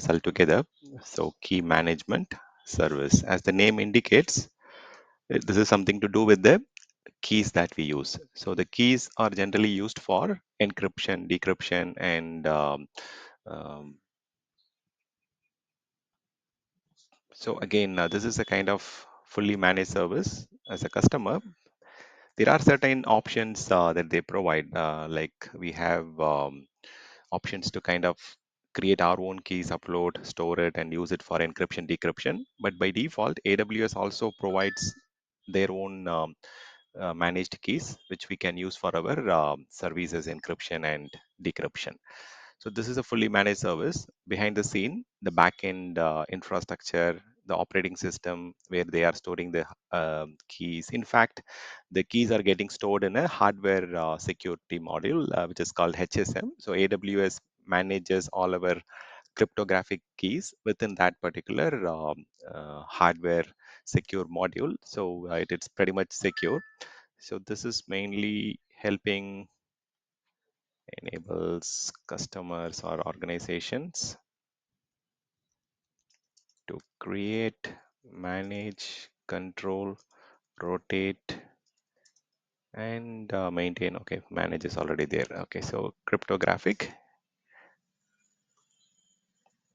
altogether. So key management service, as the name indicates, this is something to do with the keys that we use. So the keys are generally used for encryption, decryption, and um, so again, this is a kind of fully managed service. As a customer, there are certain options that they provide, like we have options to kind of create our own keys, upload, store it, and use it for encryption, decryption. But by default, AWS also provides their own managed keys, which we can use for our services, encryption and decryption. So this is a fully managed service. Behind the scene, the backend infrastructure, the operating system where they are storing the keys. In fact, the keys are getting stored in a hardware security module, which is called HSM. So AWS manages all our cryptographic keys within that particular hardware secure module. So it's pretty much secure. So this is mainly helping enables customers or organizations to create, manage, control, rotate, and maintain. Okay, manage is already there. Okay, so cryptographic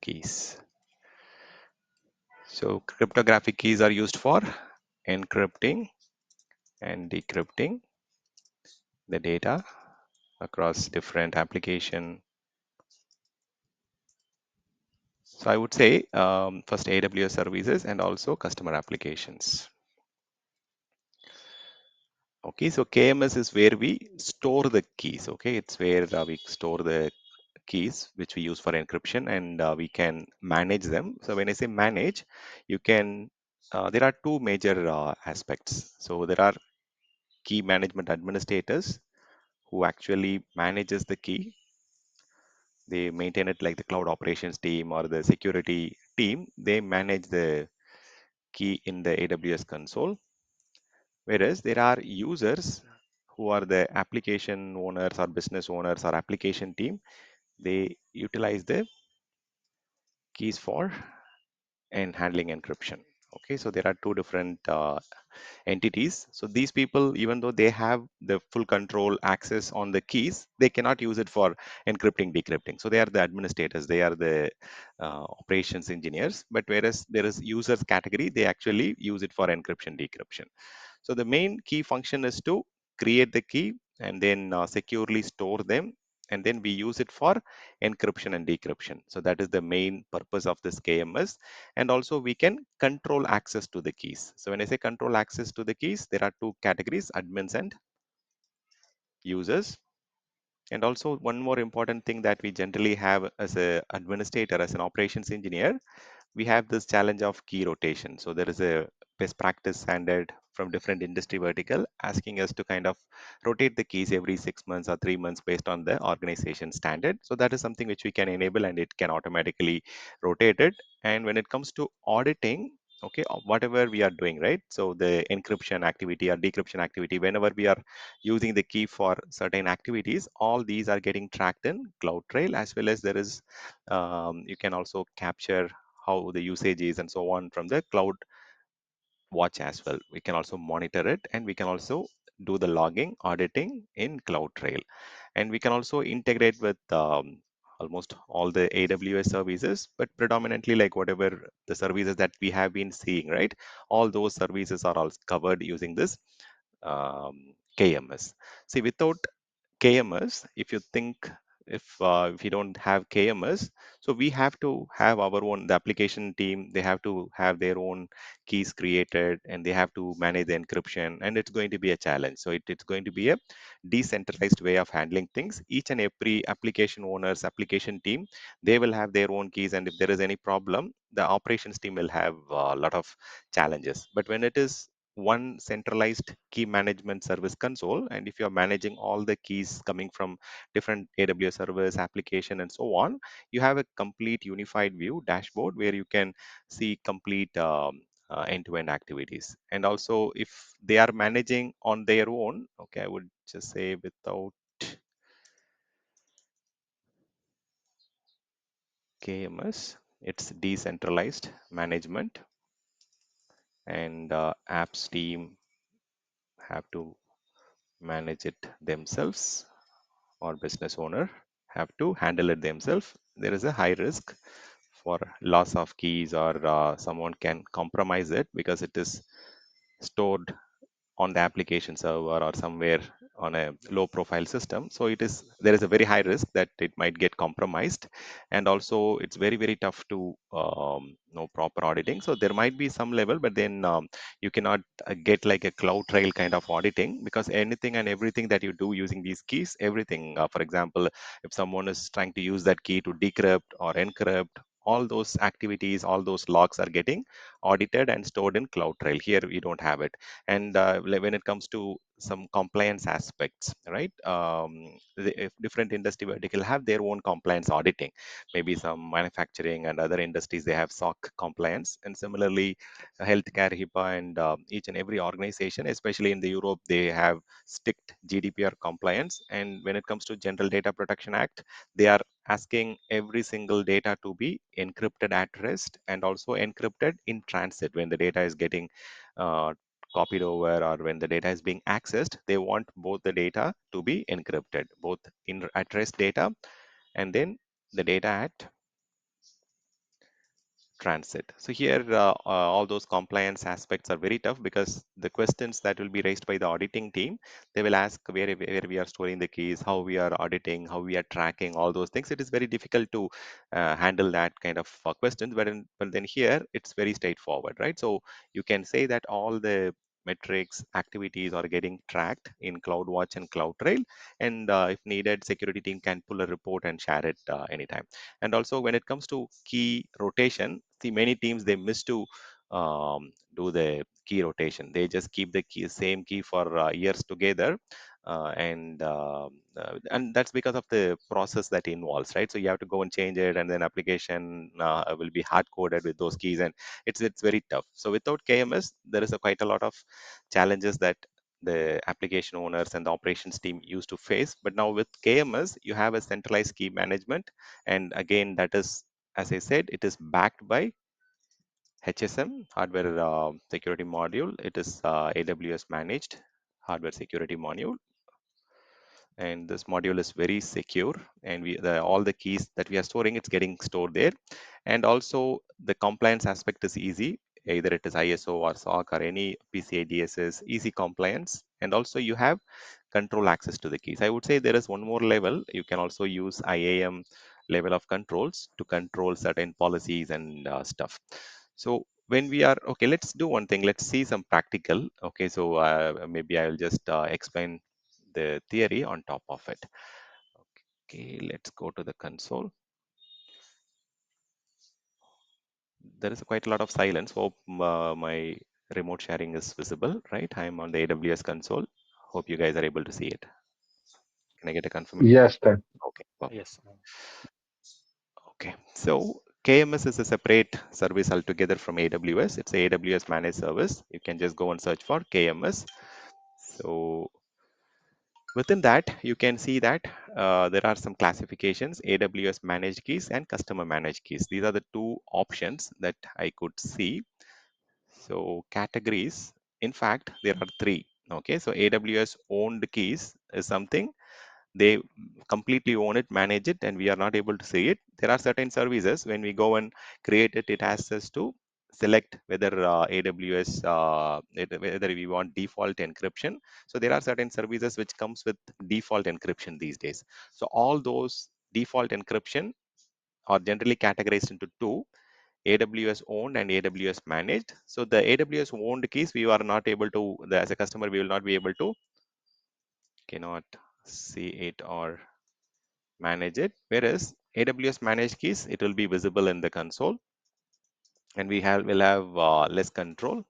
keys. So cryptographic keys are used for encrypting and decrypting the data across different application. So I would say first AWS services and also customer applications. Okay, so KMS is where we store the keys. Okay, it's where we store the keys which we use for encryption, and we can manage them. So when I say manage, you can there are two major aspects. So there are key management administrators who actually manages the key. They maintain it, like the cloud operations team or the security team. They manage the key in the AWS console. Whereas there are users who are the application owners or business owners or application team. They utilize the keys for and handling encryption. Okay, so there are two different entities. So these people, even though they have the full control access on the keys, they cannot use it for encrypting, decrypting. So they are the administrators, they are the operations engineers. But whereas there is users category, they actually use it for encryption, decryption. So the main key function is to create the key and then securely store them, and then we use it for encryption and decryption. So that is the main purpose of this KMS. And also we can control access to the keys. So when I say control access to the keys, there are two categories: admins and users. And also one more important thing that we generally have as an administrator, as an operations engineer, we have this challenge of key rotation. So there is a best practice standard from different industry vertical asking us to kind of rotate the keys every 6 months or 3 months based on the organization standard. So that is something which we can enable, and it can automatically rotate it. And when it comes to auditing, okay, whatever we are doing, right? So the encryption activity or decryption activity, whenever we are using the key for certain activities, all these are getting tracked in CloudTrail, as well as there is you can also capture how the usage is and so on from the cloud watch as well. We can also monitor it, and we can also do the logging, auditing in CloudTrail. And we can also integrate with almost all the AWS services, but predominantly like whatever the services that we have been seeing, right? All those services are all covered using this KMS. See, without KMS, if you think, if you don't have KMS, so we have to have our own, the application team, they have to have their own keys created, and they have to manage the encryption, and it's going to be a challenge. So it's going to be a decentralized way of handling things. Each and every application owner's application team, they will have their own keys, and if there is any problem, the operations team will have a lot of challenges. But when it is one centralized key management service console, and if you're managing all the keys coming from different AWS servers, application, and so on, you have a complete unified view dashboard where you can see complete end-to-end activities. And also if they are managing on their own, okay, I would just say without KMS, it's decentralized management, and apps team have to manage it themselves, or business owner have to handle it themselves. There is a high risk for loss of keys, or someone can compromise it because it is stored on the application server or somewhere on a low profile system. So there is a very high risk that it might get compromised. And also it's very tough to know proper auditing. So there might be some level, but then you cannot get like a CloudTrail kind of auditing, because anything and everything that you do using these keys, everything, for example, if someone is trying to use that key to decrypt or encrypt, all those activities, all those logs are getting audited and stored in CloudTrail. Here we don't have it. And when it comes to some compliance aspects, right, if different industry vertical have their own compliance auditing. Maybe some manufacturing and other industries, they have SOC compliance, and similarly healthcare, HIPAA, and each and every organization, especially in the Europe, they have strict GDPR compliance. And when it comes to General Data Protection Act, they are asking every single data to be encrypted at rest and also encrypted in transit. When the data is getting uh, copied over, or when the data is being accessed, they want both the data to be encrypted, both in at rest data and then the data at transit. So here, all those compliance aspects are very tough, because the questions that will be raised by the auditing team, they will ask where we are storing the keys, how we are auditing, how we are tracking all those things. It is very difficult to handle that kind of questions. But then here, it's very straightforward, right? So you can say that all the metrics, activities are getting tracked in CloudWatch and CloudTrail, and if needed, security team can pull a report and share it anytime. And also when it comes to key rotation, see, many teams, they miss to do the key rotation. They just keep the same key for years together, and that's because of the process that involves, right? So you have to go and change it, and then application will be hard coded with those keys, and it's very tough. So without KMS, there is quite a lot of challenges that the application owners and the operations team used to face. But now with KMS, you have a centralized key management, and again, that is, as I said, it is backed by HSM, hardware security module. It is AWS managed hardware security module, and this module is very secure, and all the keys that we are storing, it's getting stored there. And also the compliance aspect is easy, either it is ISO or SOC or any PCI DSS, easy compliance. And also you have control access to the keys. I would say there is one more level. You can also use IAM level of controls to control certain policies and stuff. So when we are okay, let's do one thing. Let's see some practical. Okay, so maybe I'll just explain the theory on top of it. Okay, let's go to the console. There is quite a lot of silence. Hope my remote sharing is visible, right? I'm on the AWS console. Hope you guys are able to see it. Can I get a confirmation? Yes, then. Okay, perfect. Yes. Okay, so KMS is a separate service altogether from AWS. It's a AWS managed service. You can just go and search for KMS. So within that, you can see that there are some classifications: AWS managed keys and customer managed keys. These are the two options that I could see. So categories, in fact, there are three. Okay, so AWS owned keys is something they completely own it, manage it, and we are not able to see it. There are certain services, when we go and create it, it asks us to select whether whether we want default encryption. So there are certain services which comes with default encryption these days. So all those default encryption are generally categorized into two: AWS owned and AWS managed. So the AWS owned keys, we are not able to, as a customer, we will not be able to, cannot see it or manage it. Whereas AWS managed keys, it will be visible in the console, and will have less control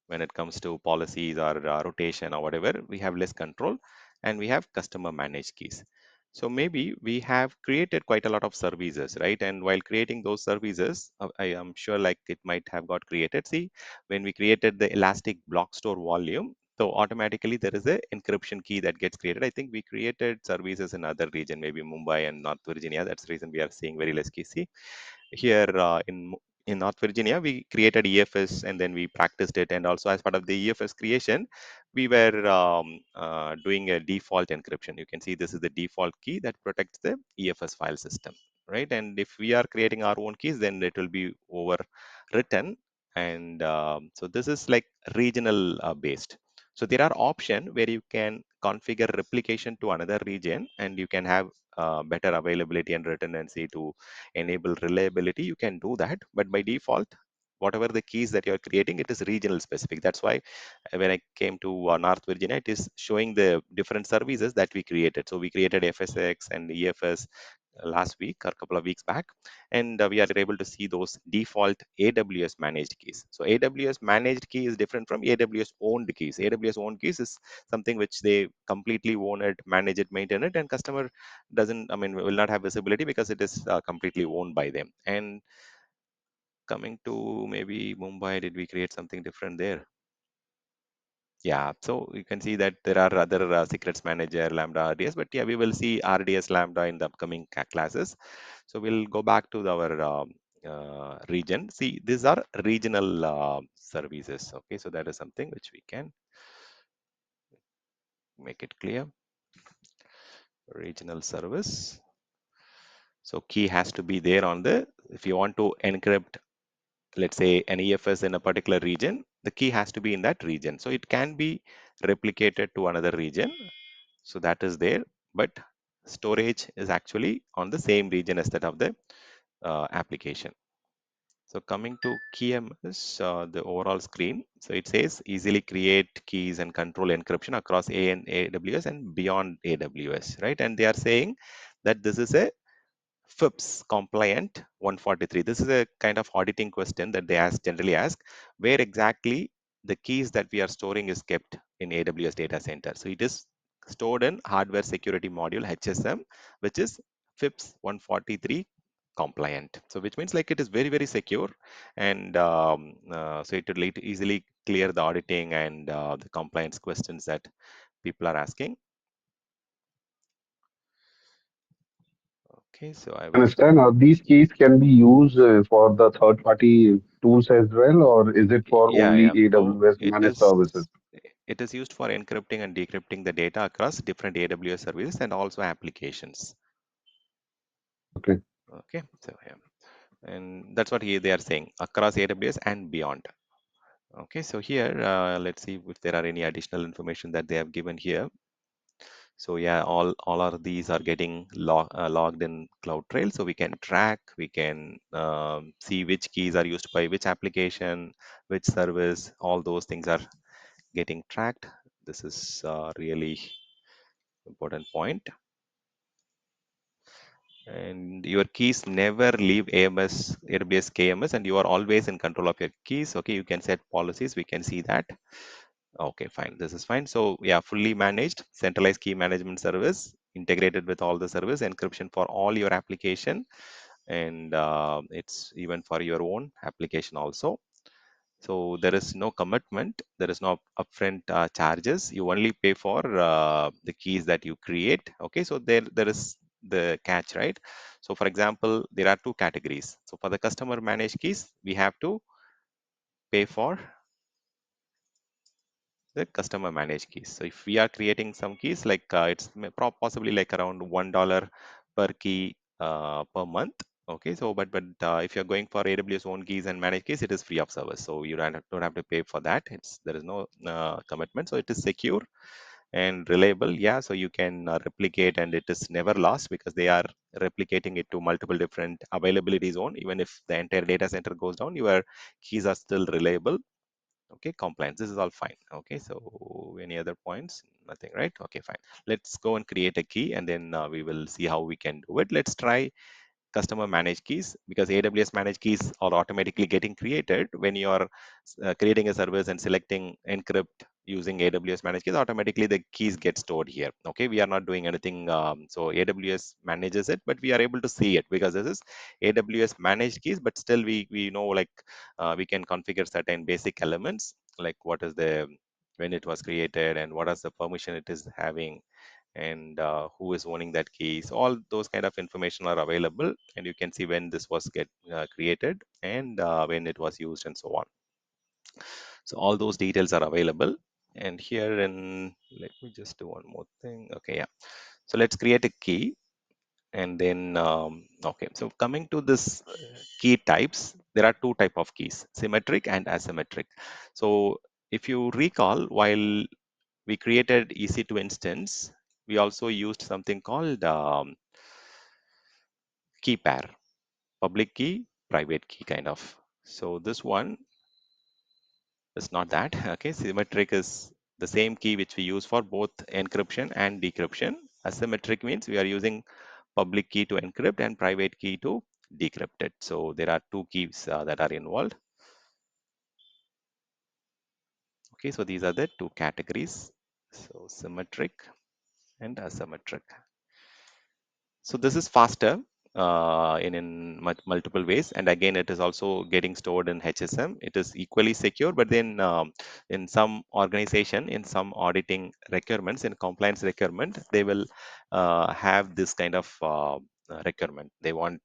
when it comes to policies or rotation or whatever. We have less control, and we have customer managed keys. So maybe we have created quite a lot of services, right? And while creating those services, I am sure like it might have got created. See, when we created the Elastic Block Store volume, so automatically there is a encryption key that gets created. I think we created services in other region, maybe Mumbai and North Virginia. That's the reason we are seeing very less keys. See, here in North Virginia, we created EFS and then we practiced it. And also, as part of the EFS creation, we were doing a default encryption. You can see this is the default key that protects the EFS file system, right? And if we are creating our own keys, then it will be overwritten. And so this is like regional based. So there are options where you can configure replication to another region, and you can have better availability and redundancy to enable reliability. You can do that, but by default, whatever the keys that you're creating, it is regional specific. That's why when I came to North Virginia, it is showing the different services that we created. So we created FSX and EFS last week or a couple of weeks back, and we are able to see those default AWS managed keys. So AWS managed key is different from AWS owned keys. AWS owned keys is something which they completely own it, manage it, maintain it, and customer doesn't, I mean, will not have visibility because it is completely owned by them. And coming to maybe Mumbai, did we create something different there? Yeah, so you can see that there are other secrets manager, Lambda, RDS, but yeah, we will see RDS Lambda in the upcoming classes. So we'll go back to our region. See, these are regional services. Okay, so that is something which we can make it clear. Regional service. So key has to be there on the, if you want to encrypt, let's say an EFS in a particular region, the key has to be in that region. So it can be replicated to another region. So that is there, but storage is actually on the same region as that of the application. So coming to KMS, the overall screen. So it says easily create keys and control encryption across AWS and beyond AWS, right? And they are saying that this is a FIPS compliant 143. This is a kind of auditing question that they generally ask, where exactly the keys that we are storing is kept in AWS data center. So it is stored in hardware security module HSM, which is FIPS 143 compliant. So which means like it is very, very secure. And so it will easily clear the auditing and the compliance questions that people are asking. Okay, so I will. Understand? These keys can be used for the third-party tools as well, or is it for Yeah, only yeah. So AWS managed services? it is used for encrypting and decrypting the data across different AWS services and also applications. Okay. Okay, so yeah, and that's what they are saying across AWS and beyond. Okay, so here let's see if there are any additional information that they have given here. So yeah, all of these are getting logged in CloudTrail, so we can track, we can see which keys are used by which application, which service. All those things are getting tracked. This is really important point. And your keys never leave AWS KMS, and you are always in control of your keys. Okay, you can set policies. We can see that. Okay, fine. This is fine. So yeah, fully managed centralized key management service integrated with all the service encryption for all your application, and it's even for your own application also. So there is no commitment, there is no upfront charges. You only pay for the keys that you create. Okay, so there is the catch, right? So for example, there are two categories. So for the customer managed keys, we have to pay for the customer managed keys. So if we are creating some keys, like it's possibly like around $1 per key per month. Okay, so but if you're going for AWS own keys and managed keys, it is free of service. So you don't have to pay for that. There is no commitment. So it is secure and reliable. Yeah, so you can replicate and it is never lost because they are replicating it to multiple different availability zone. Even if the entire data center goes down, your keys are still reliable. Okay, compliance, this is all fine. Okay, so any other points? Nothing, right? Okay, fine. Let's go and create a key, and then we will see how we can do it. Let's try customer managed keys, because AWS managed keys are automatically getting created when you are creating a service and selecting encrypt using AWS managed keys. Automatically the keys get stored here. Okay, we are not doing anything. So AWS manages it, but we are able to see it because this is AWS managed keys. But still, we know, like we can configure certain basic elements, like what is the, when it was created and what is the permission it is having, and who is owning that key. So all those kind of information are available, and you can see when this was created and when it was used and so on. So all those details are available. And here in, let me just do one more thing. Okay, yeah. So let's create a key. And then, okay, so coming to this key types, there are two type of keys, symmetric and asymmetric. So if you recall, while we created EC2 instance, we also used something called key pair, public key, private key kind of. So this one is not that. Okay, symmetric is the same key which we use for both encryption and decryption. Asymmetric means we are using public key to encrypt and private key to decrypt it. So there are two keys that are involved. Okay, so these are the two categories. So symmetric and asymmetric. So this is faster in multiple ways. And again, it is also getting stored in HSM. It is equally secure, but then in some organization, in some auditing requirements, in compliance requirement, they will have this kind of requirement. They want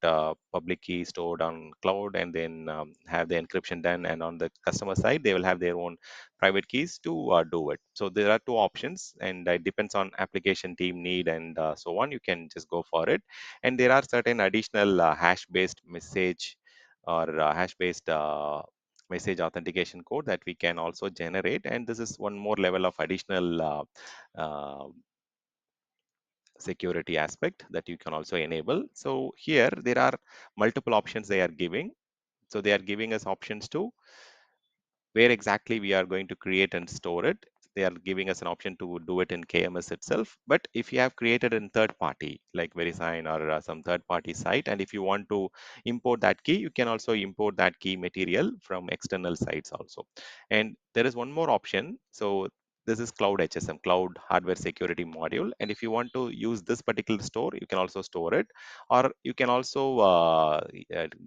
public key stored on cloud and then have the encryption done. And on the customer side, they will have their own private keys to do it. So there are two options, and it depends on application team need and so on. You can just go for it. And there are certain additional hash-based message or hash-based message authentication code that we can also generate. And this is one more level of additional uh, security aspect that you can also enable. So here there are multiple options they are giving. So they are giving us options to where exactly we are going to create and store it. They are giving us an option to do it in KMS itself. But if you have created in third party, like VeriSign or some third party site, and if you want to import that key, you can also import that key material from external sites also. And there is one more option. So this is Cloud HSM, Cloud Hardware Security Module. And if you want to use this particular store, you can also store it, or you can also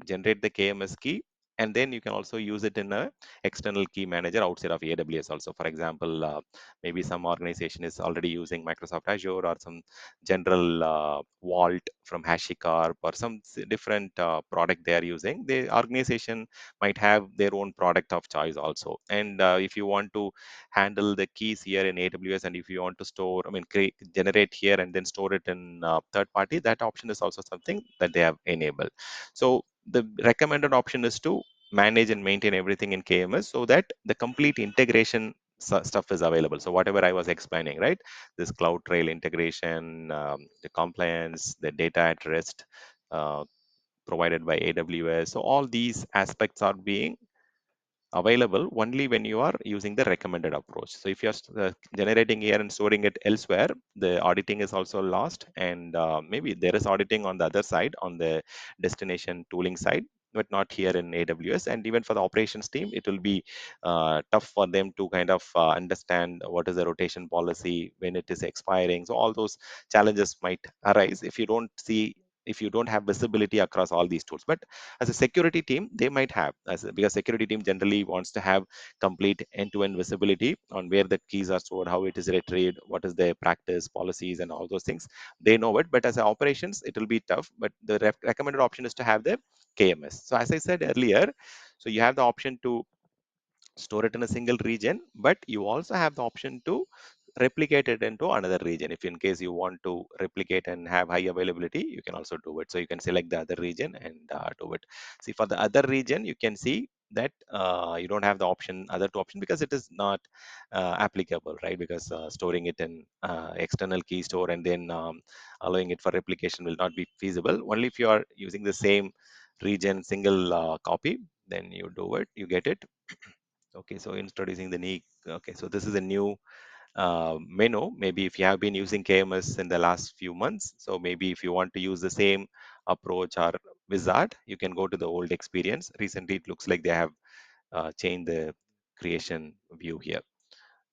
generate the KMS key, and then you can also use it in a external key manager outside of AWS also. For example, maybe some organization is already using Microsoft Azure or some general vault from HashiCorp or some different product they are using. The organization might have their own product of choice also. And if you want to handle the keys here in AWS, and if you want to store, I mean, generate here and then store it in third party, that option is also something that they have enabled. So the recommended option is to manage and maintain everything in KMS so that the complete integration stuff is available. So whatever I was explaining, right? This CloudTrail integration, the compliance, the data at rest provided by AWS. So all these aspects are being available only when you are using the recommended approach. So if you're generating here and storing it elsewhere, the auditing is also lost, and maybe there is auditing on the other side, on the destination tooling side, but not here in AWS. And even for the operations team, it will be tough for them to kind of understand what is the rotation policy, when it is expiring. So all those challenges might arise if you don't see, if you don't have visibility across all these tools. But as a security team, they might have, because security team generally wants to have complete end-to-end visibility on where the keys are stored, how it is retrieved, what is their practice policies, and all those things. They know it, but as a operations, it will be tough. But the recommended option is to have the KMS. So as I said earlier, so you have the option to store it in a single region, but you also have the option to replicate it into another region. If in case you want to replicate and have high availability, you can also do it. So you can select the other region and do it. See, for the other region, you can see that you don't have the option, other two option, because it is not applicable, right? Because storing it in external key store and then allowing it for replication will not be feasible. Only if you are using the same region, single copy, then you do it, you get it. Okay, so introducing the new, okay, so this is a new menu. Maybe if you have been using KMS in the last few months, so maybe if you want to use the same approach or wizard, you can go to the old experience. Recently, it looks like they have changed the creation view here.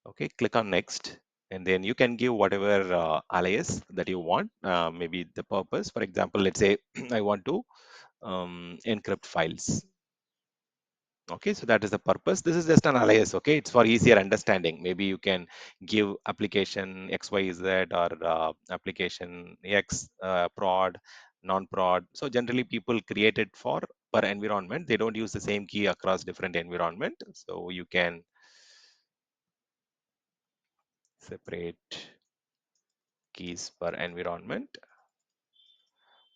Okay, click on next, and then you can give whatever alias that you want. Maybe the purpose, for example, let's say I want to encrypt files. Okay, so that is the purpose. This is just an alias. Okay, it's for easier understanding. Maybe you can give application xyz or application x prod, non-prod. So generally people create it for per environment. They don't use the same key across different environment, so you can separate keys per environment.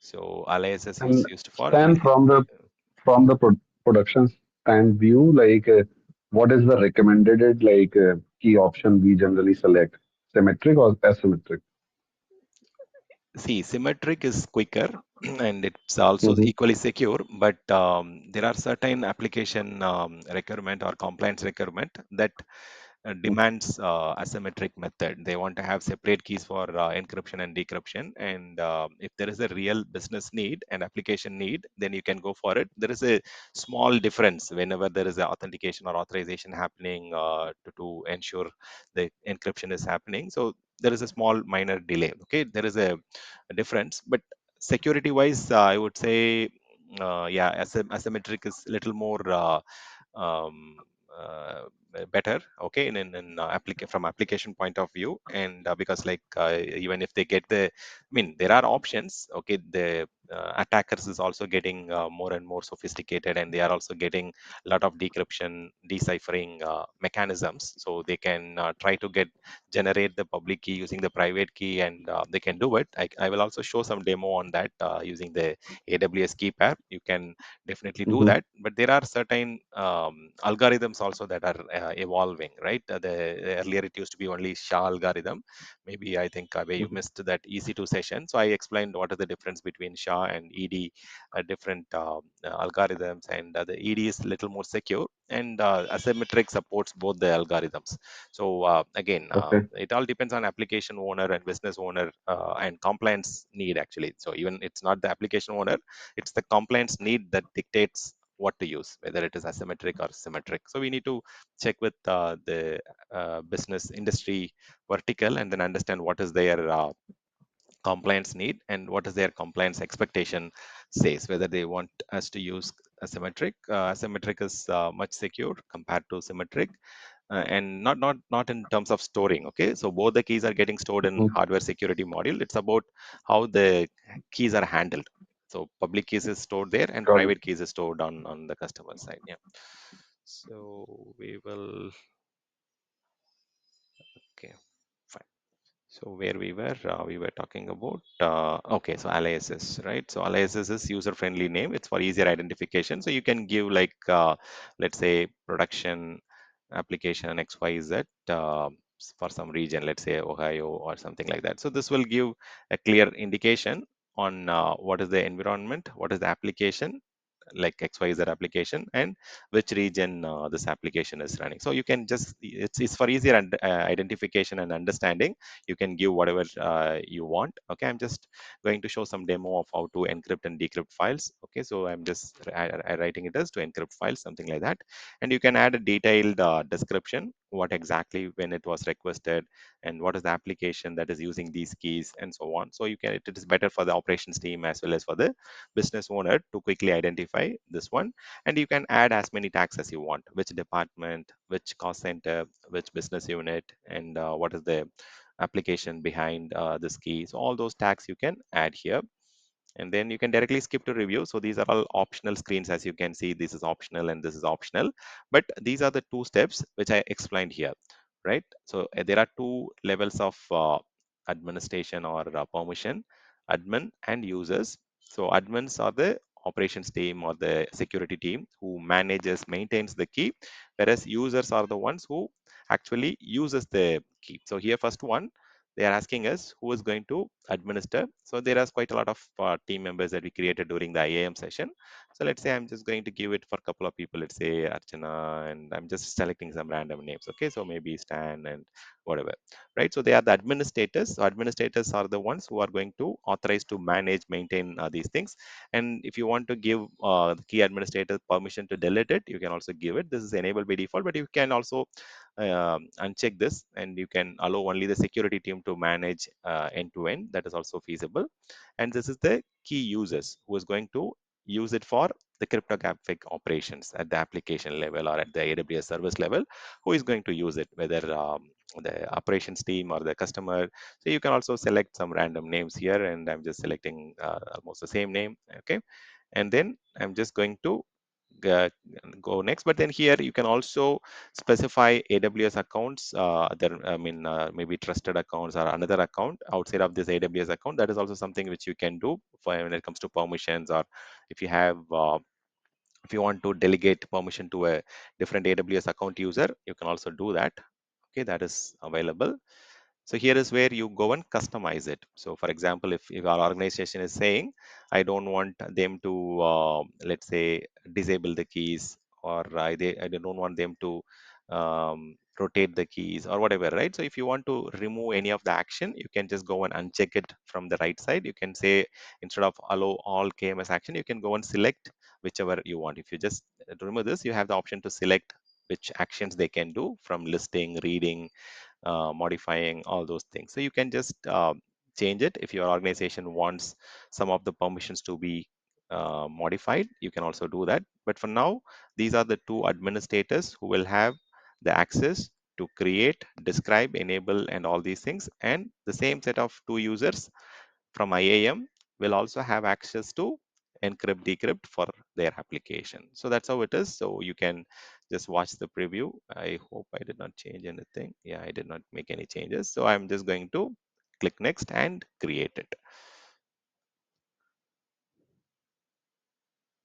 So aliases is And used for Stan, from the production stand view, what is the recommended key option we generally select, symmetric or asymmetric? see, symmetric is quicker and it's also Mm-hmm. equally secure, but there are certain application requirement or compliance requirement that demands asymmetric method. They want to have separate keys for encryption and decryption. And if there is a real business need and application need, then you can go for it. There is a small difference whenever there is a authentication or authorization happening to ensure the encryption is happening. So there is a small minor delay. Okay, there is a difference, but security wise, I would say, yeah, asymmetric is a little more um, uh, better, okay, from application point of view. And because like even if they get I mean, there are options, okay. The attackers is also getting more and more sophisticated, and they are also getting a lot of decryption, deciphering mechanisms, so they can try to generate the public key using the private key, and they can do it. I will also show some demo on that using the AWS key pair. You can definitely do Mm-hmm. that, but there are certain algorithms also that are evolving, right? Earlier it used to be only SHA algorithm. Maybe I think where you missed that EC2 session, so I explained what is the difference between SHA and ED, different algorithms. And the ED is a little more secure, and asymmetric supports both the algorithms. So again, Okay. it all depends on application owner and business owner and compliance need actually. So even it's not the application owner, it's the compliance need that dictates what to use, whether it is asymmetric or symmetric. So we need to check with the business industry vertical, and then understand what is their compliance need and what is their compliance expectation says, whether they want us to use asymmetric. Asymmetric is much secure compared to symmetric, and not in terms of storing. Okay, so both the keys are getting stored in Mm-hmm. hardware security module. It's about how the keys are handled. So public keys is stored there, and Got it. private keys is stored on the customer side. Yeah. So we will. Okay. Fine. So where we were talking about, okay, so aliases, right? So aliases is user-friendly name. It's for easier identification. So you can give like, let's say production application XYZ for some region, let's say Ohio or something like that. So this will give a clear indication on what is the environment, what is the application, like XYZ application, and which region this application is running. So you can just, it's for easier identification and understanding. You can give whatever you want. Okay, I'm just going to show some demo of how to encrypt and decrypt files. Okay, so I'm just writing it as to encrypt files, something like that. And you can add a detailed description, what exactly when it was requested, and what is the application that is using these keys, and so on. So you can, it is better for the operations team as well as for the business owner to quickly identify this one. And you can add as many tags as you want, which department, which cost center, which business unit, and what is the application behind this key. So all those tags you can add here, and then you can directly skip to review. So these are all optional screens. As you can see, this is optional and this is optional, but these are the two steps which I explained here, right? So there are two levels of administration or permission: admin and users. So admins are the operations team or the security team who manages, maintains the key, whereas users are the ones who actually uses the key. So here, first one, they are asking us who is going to administer. So there are quite a lot of team members that we created during the IAM session. So let's say I'm just going to give it for a couple of people. Let's say Archana, and I'm just selecting some random names. Okay, so maybe Stan and whatever, right? So they are the administrators. So administrators are the ones who are going to authorize to manage, maintain these things. And if you want to give the key administrator permission to delete it, you can also give it. This is enabled by default, but you can also uncheck this, and you can allow only the security team to manage end to end. That is also feasible. And this is the key users who is going to use it for the cryptographic operations at the application level or at the AWS service level, who is going to use it, whether the operations team or the customer. So you can also select some random names here, and I'm just selecting almost the same name. Okay, and then I'm just going to uh, go next. But then here you can also specify AWS accounts, maybe trusted accounts or another account outside of this AWS account. That is also something which you can do for when it comes to permissions, or if you have if you want to delegate permission to a different AWS account user, you can also do that. Okay, that is available. So here is where you go and customize it. So for example, if our organization is saying, I don't want them to, let's say, disable the keys, or I don't want them to rotate the keys or whatever, right? So if you want to remove any of the action, you can just go and uncheck it from the right side. You can say, instead of allow all KMS action, you can go and select whichever you want. If you just remove this, you have the option to select which actions they can do from listing, reading, modifying, all those things. So you can just change it. If your organization wants some of the permissions to be modified, you can also do that. But for now, these are the two administrators who will have the access to create, describe, enable, and all these things. And the same set of two users from IAM will also have access to encrypt, decrypt for their application. So that's how it is. So you can just watch the preview. I hope I did not change anything. Yeah, I did not make any changes. So I'm just going to click next and create it.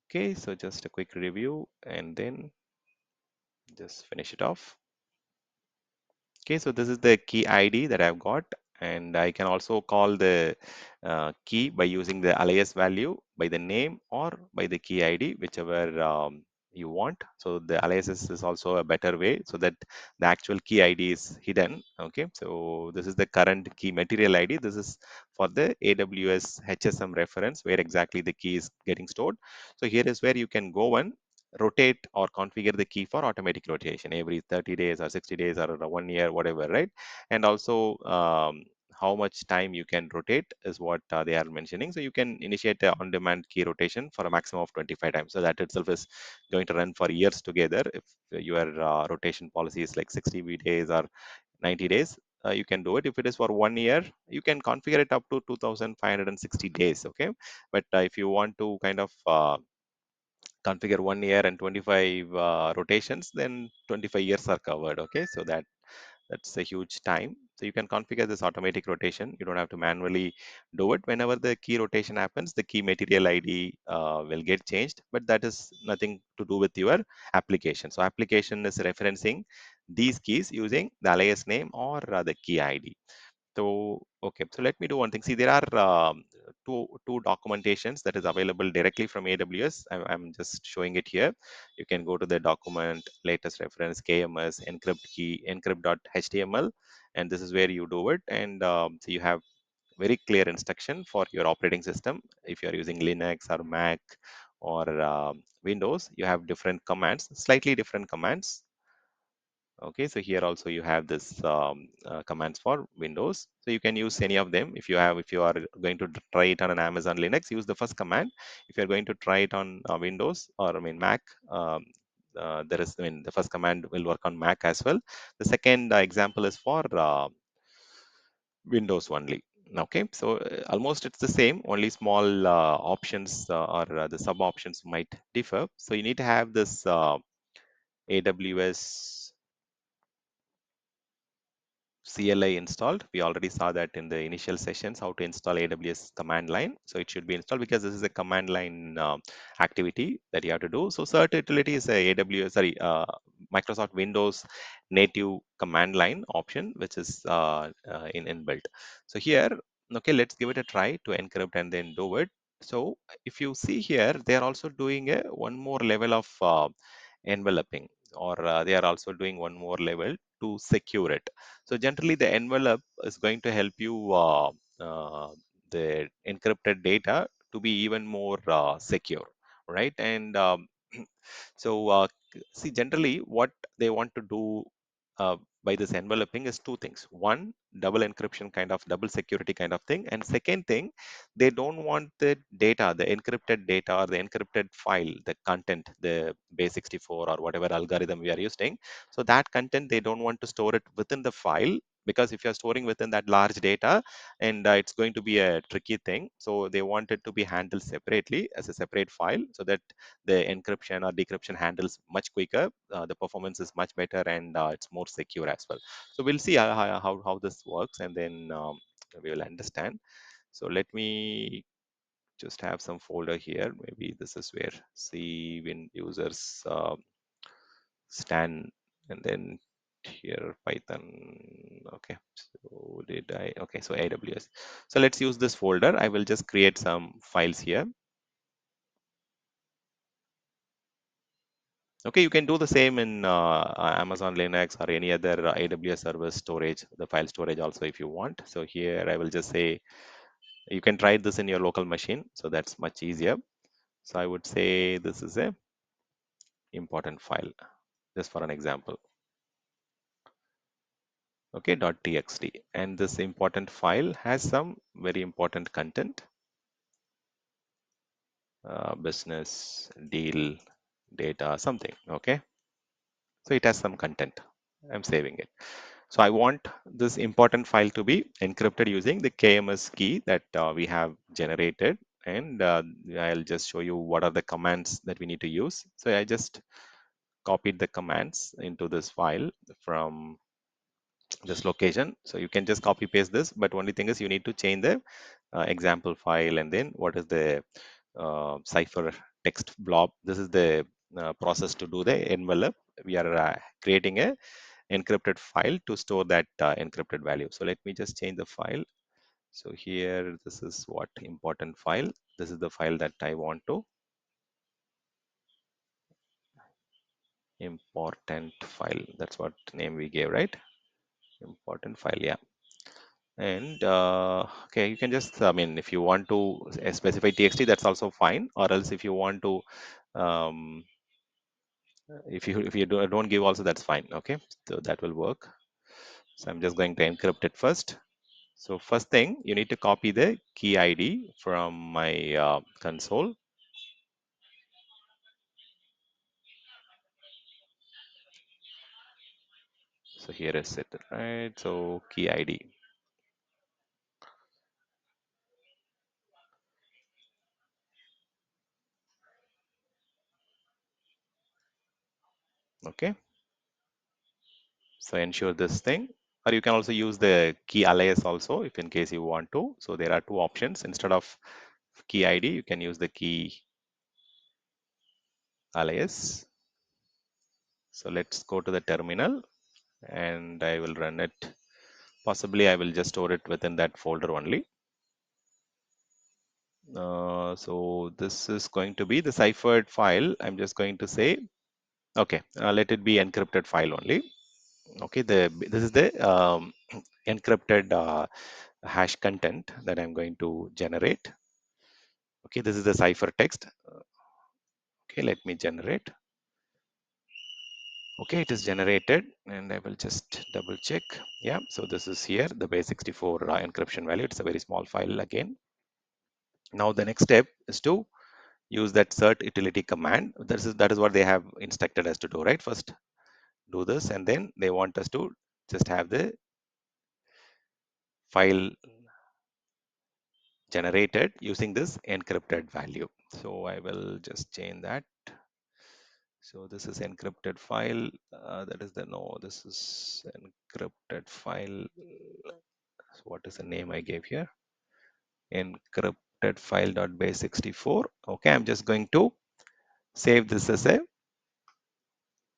Okay, so just a quick review and then just finish it off. Okay, so this is the key ID that I've got, and I can also call the key by using the alias value by the name or by the key ID, whichever you want. So the aliases is also a better way, so that the actual key ID is hidden. Okay, so this is the current key material ID. This is for the AWS HSM reference, where exactly the key is getting stored. So here is where you can go and rotate or configure the key for automatic rotation every 30 days or 60 days or 1 year, whatever, right? And also how much time you can rotate is what they are mentioning. So you can initiate a on-demand key rotation for a maximum of 25 times. So that itself is going to run for years together. If your rotation policy is like 60 days or 90 days, you can do it. If it is for 1 year, you can configure it up to 2560 days. Okay, but if you want to kind of configure 1 year and 25 rotations, then 25 years are covered. Okay, so that's a huge time. So you can configure this automatic rotation. You don't have to manually do it. Whenever the key rotation happens, the key material ID will get changed, but that is nothing to do with your application. So application is referencing these keys using the alias name or the key ID. So, okay, so let me do one thing. See, there are two documentations that is available directly from AWS. I'm just showing it here. You can go to the document, latest reference, KMS, encrypt key, encrypt.html, and this is where you do it. And so you have very clear instruction for your operating system. If you are using Linux or Mac or Windows, you have different commands, slightly different commands. Okay, so here also you have this commands for Windows. So you can use any of them. If you are going to try it on an Amazon Linux, use the first command. If you're going to try it on Windows or Mac, the first command will work on Mac as well. The second example is for Windows only. Okay, so almost it's the same, only small options or the sub options might differ. So you need to have this AWS CLI installed. We already saw that in the initial sessions, how to install AWS command line. So it should be installed because this is a command line activity that you have to do. So cert utility is a Microsoft Windows native command line option, which is in inbuilt. So here, okay, let's give it a try to encrypt and then do it. So if you see here, they are also doing a one more level of enveloping, or they are also doing one more level to secure it. So generally, the envelope is going to help you the encrypted data to be even more secure, right? And so see, generally, what they want to do by this enveloping is two things. One, double encryption kind of double security kind of thing. And second thing, they don't want the data, the encrypted data or the encrypted file, the content, the base64 or whatever algorithm we are using. So that content, they don't want to store it within the file, because if you're storing within that large data, and it's going to be a tricky thing. So they want it to be handled separately as a separate file, so that the encryption or decryption handles much quicker, the performance is much better, and it's more secure as well. So we'll see how this works, and then we will understand. So let me just have some folder here. Maybe this is where C win users stan, and then here Python. Okay, so did I? Okay, so AWS. So let's use this folder. I will just create some files here. Okay, you can do the same in Amazon Linux or any other AWS service storage, the file storage also if you want. So here I will just say, you can try this in your local machine. So that's much easier. So I would say this is a important file, just for an example. Okay, .txt. And this important file has some very important content, business, deal, data, something. Okay, so it has some content. I'm saving it. So I want this important file to be encrypted using the KMS key that we have generated. And I'll just show you what are the commands that we need to use. So I just copied the commands into this file from this location. So you can just copy paste this, but only thing is you need to change the example file, and then what is the cipher text blob. This is the process to do the envelope. We are creating a encrypted file to store that encrypted value. So let me just change the file. So here, this is what important file. This is the file that I want to important file. That's what name we gave, right? Important file, yeah. And okay, you can just, I mean, if you want to specify txt, that's also fine. Or else if you want to, um, if you don't give also, that's fine. Okay, so that will work. So I'm just going to encrypt it first. So first thing, you need to copy the key ID from my console. So here is it, right? So key ID. Okay. So ensure this thing, or you can also use the key alias also if in case you want to. So there are two options. Instead of key ID, you can use the key alias. So let's go to the terminal and I will run it. Possibly I will just store it within that folder only. So this is going to be the ciphered file. I'm just going to say, okay, let it be encrypted file only. Okay, this is the encrypted hash content that I'm going to generate. Okay, this is the cipher text. Okay, let me generate. Okay, it is generated, and I will just double check. Yeah, so this is here, the base64 encryption value. It's a very small file again. Now the next step is to use that cert utility command. That is what they have instructed us to do, right? First do this, and then they want us to just have the file generated using this encrypted value. So I will just change that. So this is encrypted file. That is the no. This is encrypted file. So what is the name I gave here? Encrypted file.base64. Okay, I'm just going to save this as a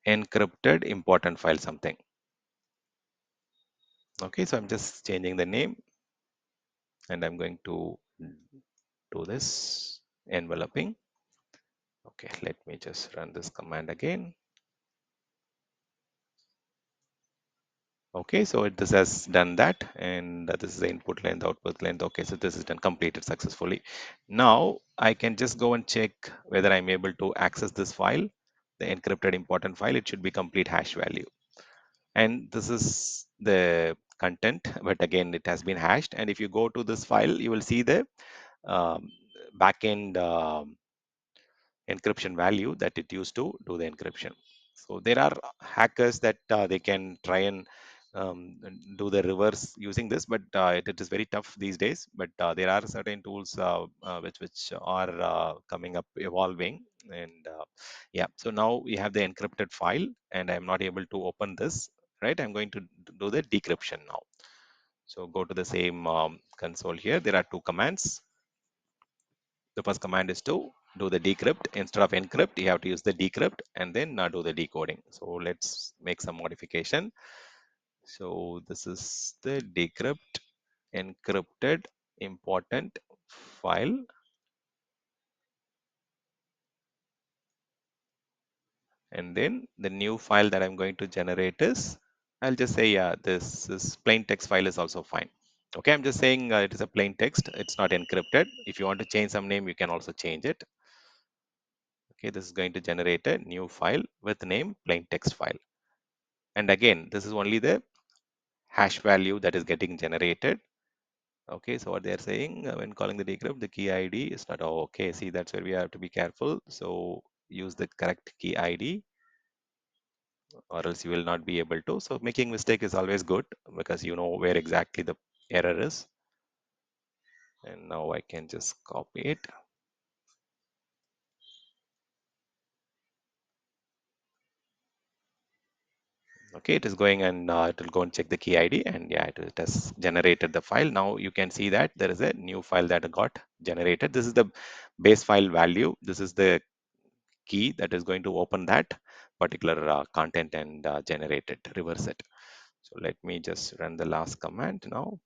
encrypted important file something. Okay, so I'm just changing the name, and I'm going to do this enveloping. Okay, let me just run this command again. Okay, so this has done that, and this is the input length, output length. Okay, so this is done, completed successfully. Now I can just go and check whether I'm able to access this file, the encrypted important file. It should be complete hash value. And this is the content, but again, it has been hashed. And if you go to this file, you will see the um, backend encryption value that it used to do the encryption. So there are hackers that they can try and do the reverse using this, but it is very tough these days. But there are certain tools which are coming up, evolving, and yeah. So now we have the encrypted file, and I'm not able to open this. Right, I'm going to do the decryption now. So go to the same console here. There are two commands. The first command is to do the decrypt. Instead of encrypt, you have to use the decrypt and then do the decoding. So let's make some modification. So this is the decrypt encrypted important file. And then the new file that I'm going to generate is, I'll just say, yeah, this is plain text file is also fine. Okay, I'm just saying it is a plain text. It's not encrypted. If you want to change some name, you can also change it. Okay, this is going to generate a new file with name plain text file. And again, this is only the hash value that is getting generated. Okay, so what they're saying when calling the decrypt, the key ID is not, oh, okay, see, that's where we have to be careful. So use the correct key ID or else you will not be able to. So making mistake is always good because you know where exactly the error is. And now I can just copy it. Okay, it is going, and it will go and check the key ID, and yeah, it has generated the file. Now you can see that there is a new file that got generated. This is the base file value. This is the key that is going to open that particular content and generate it, reverse it. So let me just run the last command now.